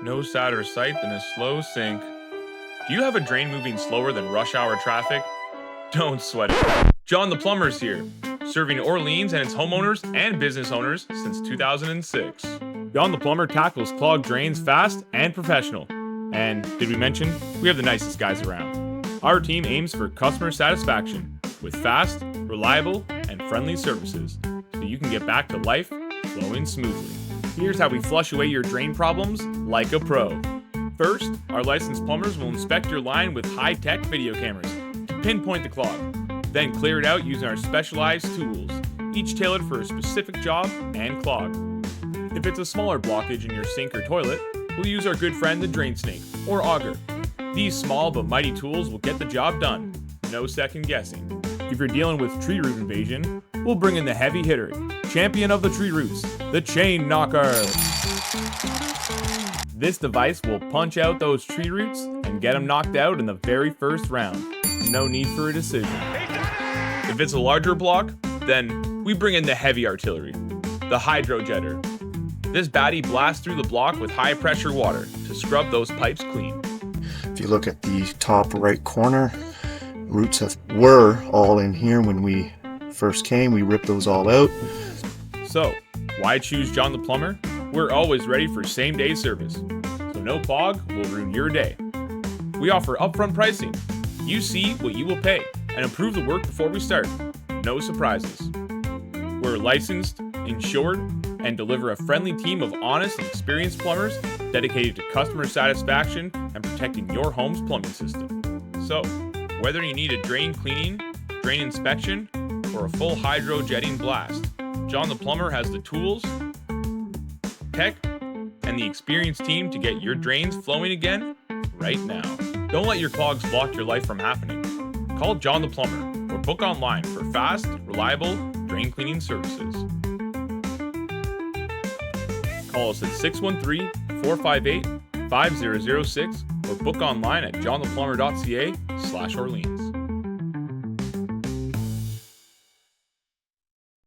No sadder sight than a slow sink. Do you have a drain moving slower than rush hour traffic? Don't sweat it. John the Plumber's here, serving Orleans and its homeowners and business owners since 2006. John the Plumber tackles clogged drains fast and professional. And did we mention, we have the nicest guys around. Our team aims for customer satisfaction with fast, reliable, and friendly services so you can get back to life flowing smoothly. Here's how we flush away your drain problems like a pro. First, our licensed plumbers will inspect your line with high-tech video cameras to pinpoint the clog, then clear it out using our specialized tools, each tailored for a specific job and clog. If it's a smaller blockage in your sink or toilet, we'll use our good friend the drain snake, or auger. These small but mighty tools will get the job done, no second guessing. If you're dealing with tree root invasion, we'll bring in the heavy hitter, champion of the tree roots, the chain knocker. This device will punch out those tree roots and get them knocked out in the very first round. No need for a decision. If it's a larger block, then we bring in the heavy artillery, the hydro jetter. This baddie blasts through the block with high pressure water to scrub those pipes clean. If you look at the top right corner, roots were all in here when we first came. We ripped those all out. So, why choose John the Plumber? We're always ready for same-day service, so no clog will ruin your day. We offer upfront pricing. You see what you will pay and approve the work before we start. No surprises. We're licensed, insured, and deliver a friendly team of honest and experienced plumbers dedicated to customer satisfaction and protecting your home's plumbing system. So, whether you need a drain cleaning, drain inspection, or a full hydro jetting blast, John the Plumber has the tools, tech, and the experienced team to get your drains flowing again right now. Don't let your clogs block your life from happening. Call John the Plumber or book online for fast, reliable drain cleaning services. Call us at 613-458-5006 or book online at johntheplumber.ca/Orleans.